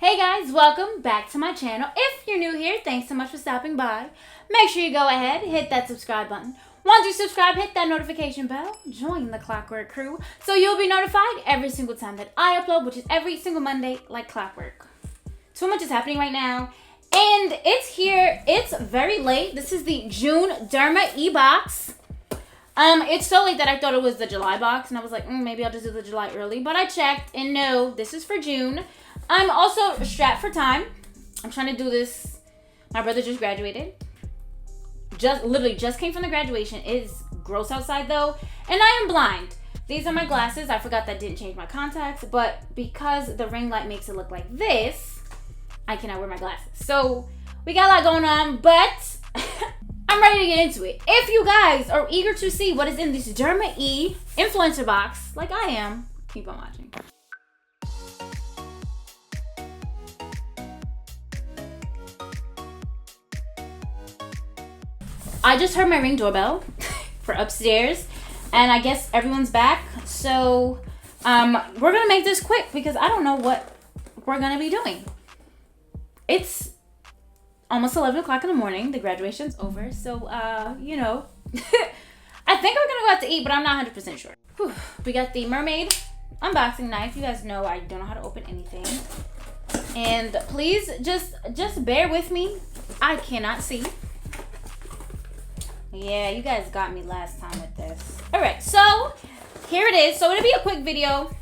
Hey guys, welcome back to my channel. If you're new here, thanks so much for stopping by. Make sure you go ahead, hit that subscribe button. Once you subscribe, hit that notification bell. Join the Clockwork crew so you'll be notified every single time that I upload, which is every single Monday like clockwork. Too much is happening right now. And it's here. It's very late. This is the June Derma e-box. It's so late that I thought it was the July box. And I was like, maybe I'll just do the July early. But I checked and no, this is for June. I'm also strapped for time. I'm trying to do this. My brother just graduated. Literally just came from the graduation. It is gross outside though. And I am blind. These are my glasses. I forgot that didn't change my contacts. But because the ring light makes it look like this, I cannot wear my glasses. So we got a lot going on. But I'm ready to get into it. If you guys are eager to see what is in this Derma E influencer box, like I am, keep on watching. I just heard my Ring doorbell for upstairs, and I guess everyone's back. So we're gonna make this quick because I don't know what we're gonna be doing. It's almost 11 o'clock in the morning. The graduation's over, so you know, I think we're gonna go out to eat, but I'm not 100% sure. Whew. We got the mermaid unboxing knife. You guys know I don't know how to open anything, and please just bear with me. I cannot see. Yeah, you guys got me last time with this. All right, so here it is. So it'll be a quick video.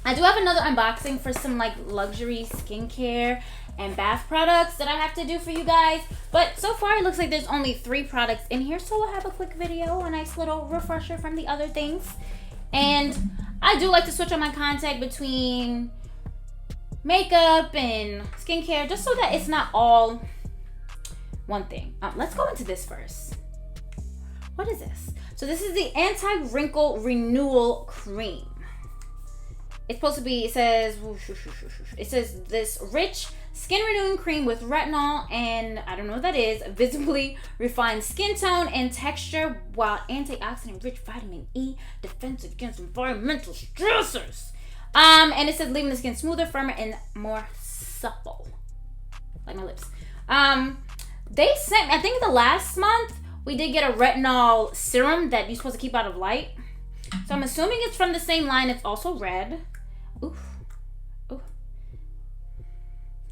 I do have another unboxing for some like luxury skincare and bath products that I have to do for you guys. But so far it looks like there's only 3 products in here. So we'll have a quick video, a nice little refresher from the other things. And I do like to switch on my content between makeup and skincare just so that it's not all one thing. Let's go into this first. What is this? So this is the anti-wrinkle renewal cream. It's supposed to be, it says this rich skin renewing cream with retinol and I don't know what that is, visibly refined skin tone and texture while antioxidant rich vitamin E, defense against environmental stressors. And it says leaving the skin smoother, firmer, and more supple. Like my lips. They sent, I think the last month, we did get a retinol serum that you're supposed to keep out of light. So I'm assuming it's from the same line. It's also red. Oof. Ooh.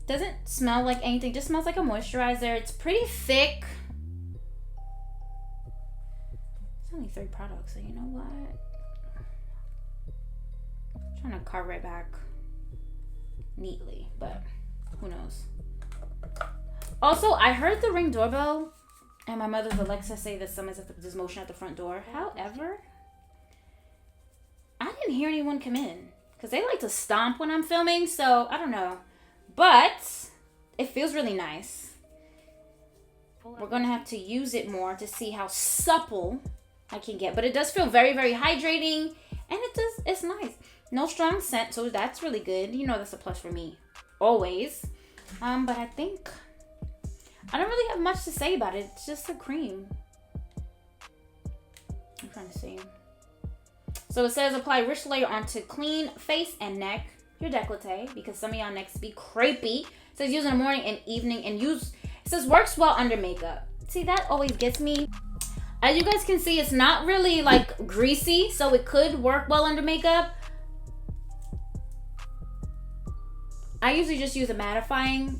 Doesn't smell like anything. Just smells like a moisturizer. It's pretty thick. It's only 3 products, so you know what? I'm trying to carve it back neatly, but who knows? Also, I heard the Ring doorbell and my mother's Alexa say that there's motion at the front door. However, I didn't hear anyone come in because they like to stomp when I'm filming. So I don't know, but it feels really nice. We're going to have to use it more to see how supple I can get. But it does feel very, very hydrating and it's nice. No strong scent, so that's really good. You know that's a plus for me always. But I think I don't really have much to say about it. It's just a cream. I'm trying to see. So it says apply rich layer onto clean face and neck, your décolleté, because some of y'all necks be crepey. It says use in the morning and evening and use, it says works well under makeup. See, that always gets me. As you guys can see, it's not really like greasy, so it could work well under makeup. I usually just use a mattifying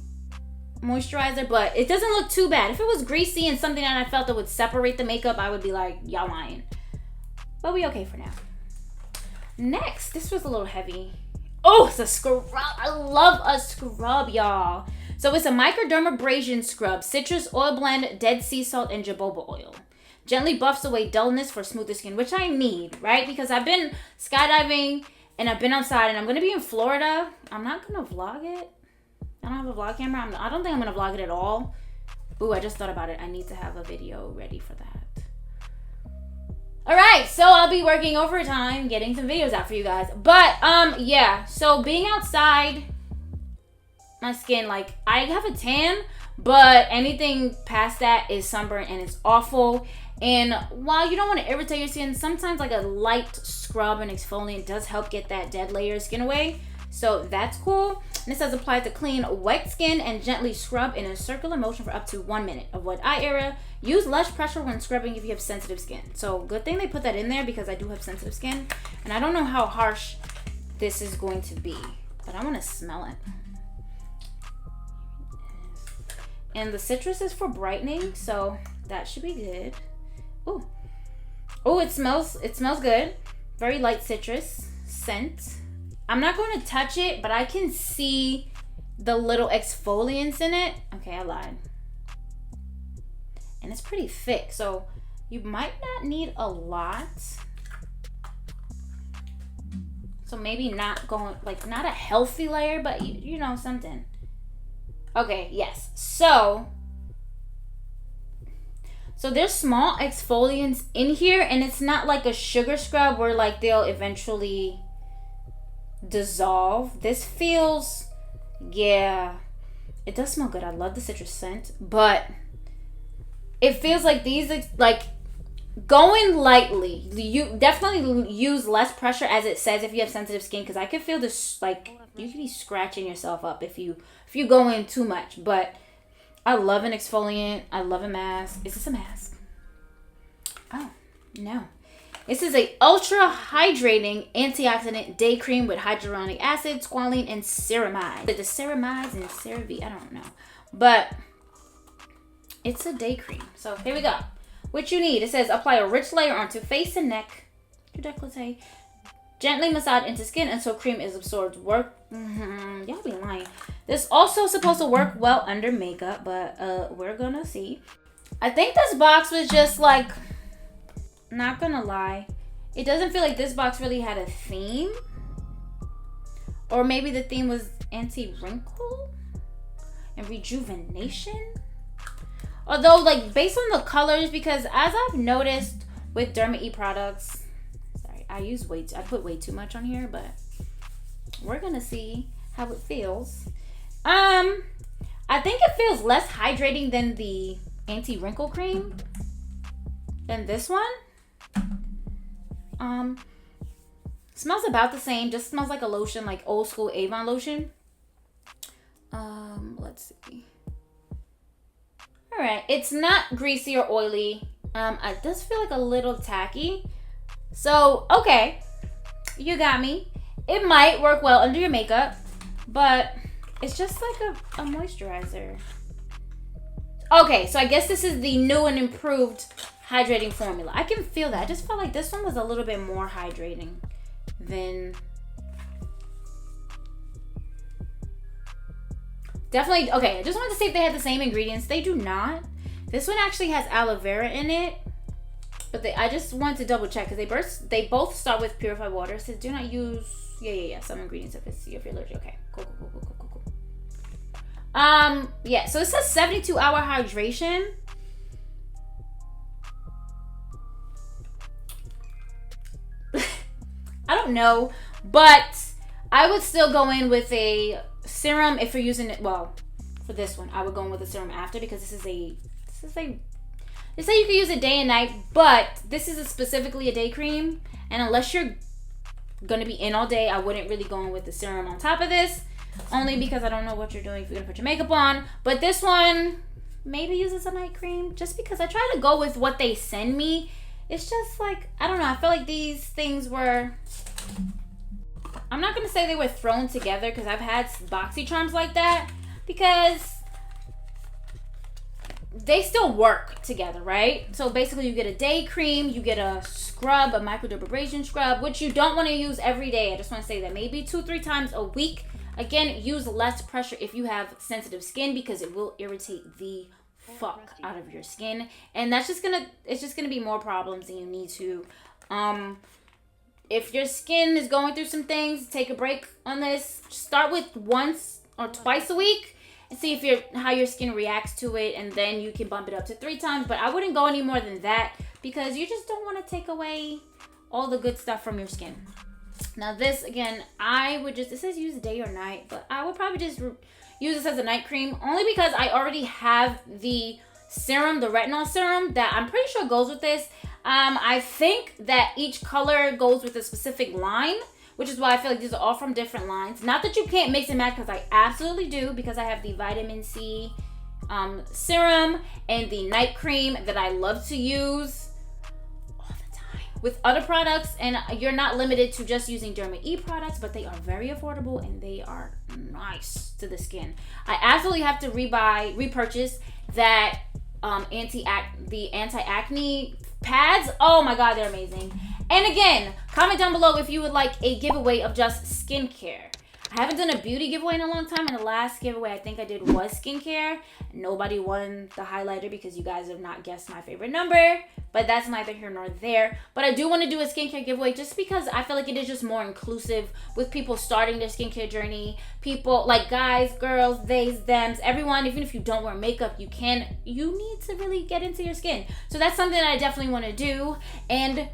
moisturizer, but it doesn't look too bad. If it was greasy and something that I felt that would separate the makeup, I would be like, y'all lying. But we okay for now. Next, this was a little heavy. Oh, it's a scrub. I love a scrub, y'all. So it's a microdermabrasion scrub, citrus oil blend, dead sea salt, and jojoba oil. Gently buffs away dullness for smoother skin, which I need, right? Because I've been skydiving and I've been outside and I'm going to be in Florida. I'm not going to vlog it. I don't have a vlog camera. I don't think I'm going to vlog it at all. Ooh, I just thought about it. I need to have a video ready for that. All right, so I'll be working overtime, getting some videos out for you guys. But, yeah. So being outside, my skin, like, I have a tan, but anything past that is sunburn and it's awful. And while you don't want to irritate your skin, sometimes like a light scrub and exfoliant does help get that dead layer of skin away. So that's cool. And it says apply to clean, wet skin and gently scrub in a circular motion for up to 1 minute. Avoid eye area. Use less pressure when scrubbing if you have sensitive skin. So good thing they put that in there because I do have sensitive skin. And I don't know how harsh this is going to be, but I want to smell it. And the citrus is for brightening, so that should be good. Ooh. Oh, it smells good. Very light citrus scent. I'm not going to touch it, but I can see the little exfoliants in it. Okay, I lied. And it's pretty thick, so you might not need a lot. So maybe not going, like, not a healthy layer, but you know, something. Okay, yes. So there's small exfoliants in here, and it's not like a sugar scrub where like they'll eventually dissolve. This feels, yeah, it does smell good. I love the citrus scent, but it feels like these, like, going lightly. You definitely use less pressure, as it says, if you have sensitive skin, because I can feel this, like, you could be scratching yourself up if you go in too much. But I love an exfoliant. I love a mask. Is this a mask? Oh, no. This is a ultra hydrating antioxidant day cream with hyaluronic acid, squalene, and ceramide. The ceramides and CeraVe, I don't know. But it's a day cream. So here we go. What you need, it says apply a rich layer onto face and neck, your décolleté. Gently massage into skin until cream is absorbed. Y'all be lying. This also supposed to work well under makeup, but we're gonna see. I think this box was just like, not gonna lie, it doesn't feel like this box really had a theme. Or maybe the theme was anti-wrinkle and rejuvenation. Although, like, based on the colors, because as I've noticed with ARiiE products, sorry, I put way too much on here, but we're gonna see how it feels. I think it feels less hydrating than the anti-wrinkle cream than this one. Smells about the same, just smells like a lotion, like old school Avon lotion. Let's see. All right, it's not greasy or oily. It does feel like a little tacky. So, okay, you got me. It might work well under your makeup, but it's just like a moisturizer. Okay, so I guess this is the new and improved hydrating formula. I can feel that. I just felt like this one was a little bit more hydrating than... Definitely, okay, I just wanted to see if they had the same ingredients. They do not. This one actually has aloe vera in it. But I just wanted to double check because they both start with purified water. It says do not use, yeah, some ingredients if you're allergic. Okay, cool. Yeah, so it says 72-hour hydration. I don't know, but I would still go in with a serum if you're using it. Well, for this one, I would go in with a serum after because they say you can use it day and night, but this is specifically a day cream, and unless you're gonna be in all day, I wouldn't really go in with the serum on top of this, only because I don't know what you're doing if you're gonna put your makeup on. But this one maybe uses a night cream, just because I try to go with what they send me. It's just like, I don't know, I feel like these things were, I'm not gonna say they were thrown together, because I've had boxy charms like that, because they still work together, right? So basically you get a day cream, you get a scrub, a microdermabrasion scrub, which you don't want to use every day. I just want to say that maybe 2-3 times a week. Again, use less pressure if you have sensitive skin, because it will irritate the fuck out of your skin, and it's just gonna be more problems than you need to. If your skin is going through some things, take a break on this. Start with once or twice a week and see how your skin reacts to it, and then you can bump it up to 3 times. But I wouldn't go any more than that, because you just don't want to take away all the good stuff from your skin. Now this, again, it says use day or night, but I would probably just use this as a night cream, only because I already have the serum, the retinol serum, that I'm pretty sure goes with this. I think that each color goes with a specific line, which is why I feel like these are all from different lines. Not that you can't mix and match, because I absolutely do, because I have the vitamin C serum and the night cream that I love to use all the time with other products. And you're not limited to just using ARiiE products, but they are very affordable and they are nice to the skin. I absolutely have to repurchase that anti-acne pads. Oh my god, they're amazing. And again, comment down below if you would like a giveaway of just skincare. I haven't done a beauty giveaway in a long time, and the last giveaway I think I did was skincare. Nobody won the highlighter because you guys have not guessed my favorite number, but that's neither here nor there. But I do want to do a skincare giveaway just because I feel like it is just more inclusive with people starting their skincare journey. People like guys, girls, theys, thems, everyone. Even if you don't wear makeup, you need to really get into your skin. So that's something that I definitely want to do. And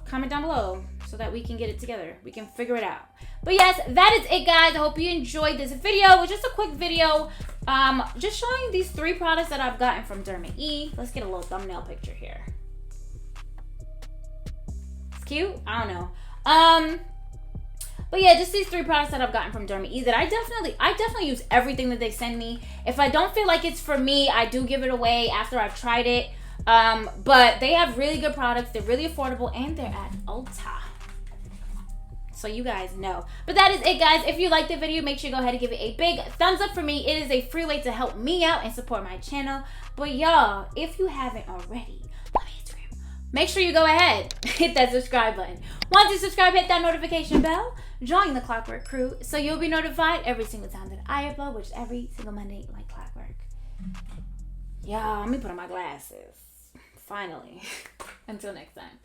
comment down below so that we can get it together. We can figure it out. But yes, that is it, guys. I hope you enjoyed this video. It was just a quick video, just showing these 3 products that I've gotten from ARiiE. Let's get a little thumbnail picture here. It's cute. I don't know. But yeah, just these 3 products that I've gotten from ARiiE that I definitely use everything that they send me. If I don't feel like it's for me, I do give it away after I've tried it. But they have really good products. They're really affordable, and they're at Ulta. So you guys know. But that is it, guys. If you liked the video, make sure you go ahead and give it a big thumbs up for me. It is a free way to help me out and support my channel. But y'all, if you haven't already, make sure you go ahead, hit that subscribe button. Once you subscribe, hit that notification bell. Join the Clockwork crew so you'll be notified every single time that I upload, which is every single Monday like clockwork. Y'all, let me put on my glasses. Finally. Until next time.